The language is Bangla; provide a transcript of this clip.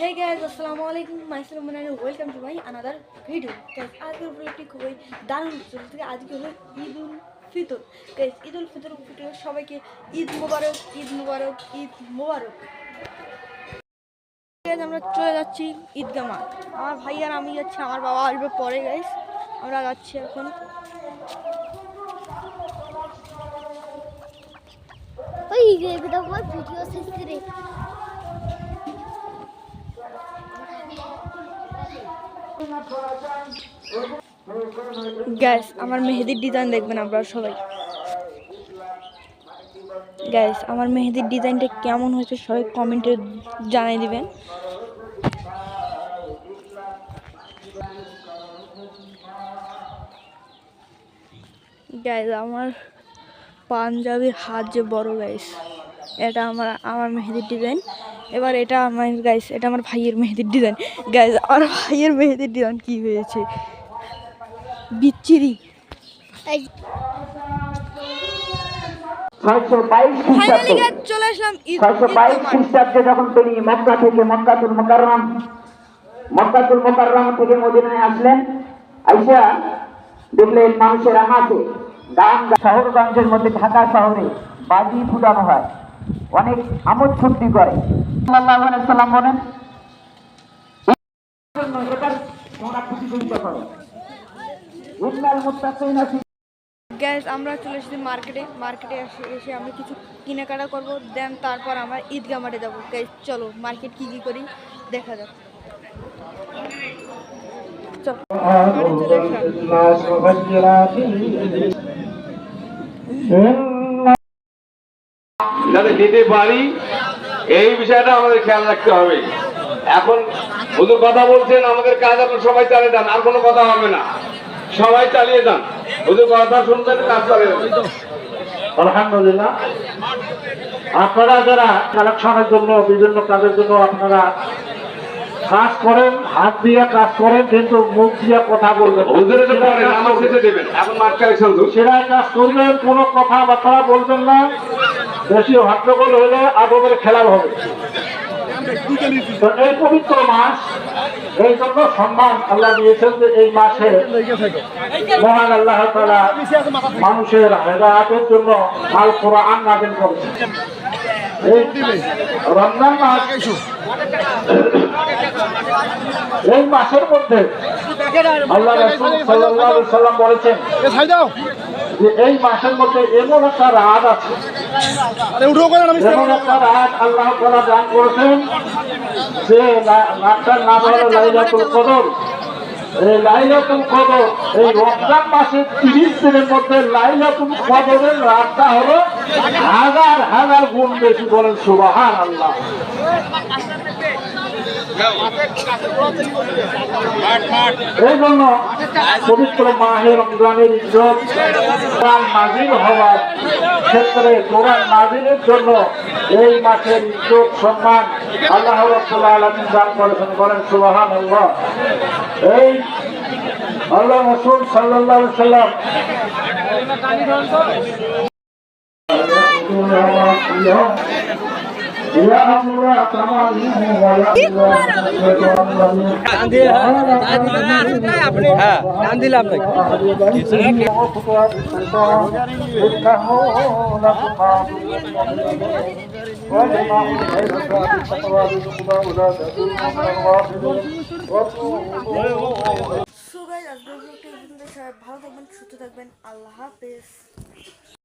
Hey guys, assalamu alaikum. Myself Manani. Welcome to my another video. Guys, আজকের ভিডিওটি খুবই দারুণ চলছে থেকে আজকে হলো ঈদ উল ফিতর। গাইস, ঈদ উল ফিতর উপলক্ষে সবাইকে ঈদ মোবারক, ঈদ মোবারক, ঈদ মোবারক। গাইস, আমরা চলে যাচ্ছি ঈদগাহ মাঠ। আমার ভাই আর আমি যাচ্ছি, আমার বাবা আসবে পরে। গাইস, আমরা যাচ্ছি এখন। ওই এটা আমার ভিডিও শেষে রে গাইস, আমার মেহেদির ডিজাইন দেখবেন আপনারা সবাই। গাইস, আমার মেহেদির ডিজাইনটা কেমন হয়েছে সবাই কমেন্টে জানিয়ে দিবেন। গাইস, আমার পাঞ্জাবির হাত যে বড়। গাইস, এটা আমার মেহেদির ডিজাইন। এবার এটা আমার গাইস, এটা আমার ভাইয়ের মেহেদির ডিজাইন। গাইস, আমার ভাইয়ের মেহেদির ডিজাইন কি হয়েছে বিচ্ছিরি। চলে আসলাম খ্রিস্টাব্দে যখন তিনি মক্কা থেকে মক্কাতুল মুকাররম থেকে মদিনায় আসলেন, আইসা দেখলেন মানুষের হাতে গান শহরগঞ্জের মধ্যে ঢাকা শহরে বাজি ফুটানো হয়, অনেক আমোদ ফুর্তি করে। সাল্লাল্লাহু আলাইহি সাল্লাম বলেন, তোমরা খুশি করো। ইন্নাল মুত্তাকিনা ফি। গ্যাস, আমরা চলে এসেছি মার্কেটে এসে আমরা কিছু কেনাকাটা করবো, দেন তারপর আমরা ঈদগাহ মাঠে যাবো। গ্যাস, চলো মার্কেট কি করি দেখা যাক। যাতে দিতে পারি এই বিষয়টা আমাদের খেয়াল রাখতে হবে। এখন হুজুর কথা বলছেন, আমাদের কাজ এখন সবাই চালিয়ে যান, আর কোনো কথা হবে না, সবাই চালিয়ে যান। হুজুর কথা শুনবেন, কাজ চালিয়ে যান। আলহামদুলিল্লাহ, আপনারা যারা কালেকশনের জন্য বিভিন্ন কাজের জন্য আপনারা কাজ করেন, হাত দিয়ে কাজ করেন, কিন্তু মুখ দিয়ে কথা বলবেন। হুজুরে তো বলেন আমার শেষে দেবেন, এখন মাঠ কালেকশন তো সেটাই কাজ করবেন, কোনো কথাবার্তা বলবেন না। বেশি হট্টগোল হলে আদবের খেলাপ হবে। তো এই পবিত্র মাস, এই জন্য সম্মান আল্লাহ দিয়েছেন যে এই মাসে মহান আল্লাহ তাআলা মানুষের হেদায়েতের জন্য আল কোরআন নাযিল করেছেন। এই রমজান মাস, এই মাসের মধ্যে আল্লাহ রাসূল সাল্লাল্লাহু আলাইহি সাল্লাম বলেছেন যে এই মাসের মধ্যে এমন একটা রাত আছে, এমন একটা রাত আল্লাহ তাআলা দান করেছেন যে রাতটার নাম হলো লাইলাতুল কদর। এই লাইলাতুল কদর, এই রমজান মাসের 30 দিনের মধ্যে লাইলাতুল কদরের রাতটা হলো হাজার হাজার গুণ বেশি। বলেন সুবহানাল্লাহ। এই জন্য পবিত্র মাহে রমজানের ইজ্জত, কোরআন নাযিল হওয়ার ক্ষেত্রে কোরআন নাযিলের জন্য এই মাসের ইজ্জত সম্মান আল্লাহ রাব্বুল আলামিন দান করেছেন। বলেন সুবহানাল্লাহ। এই আল্লাহ রাসূল সাল্লাল্লাহু আলাইহি সাল্লাম ভালো থাকবেন, সুস্থ থাকবেন। আল্লাহ হাফেজ।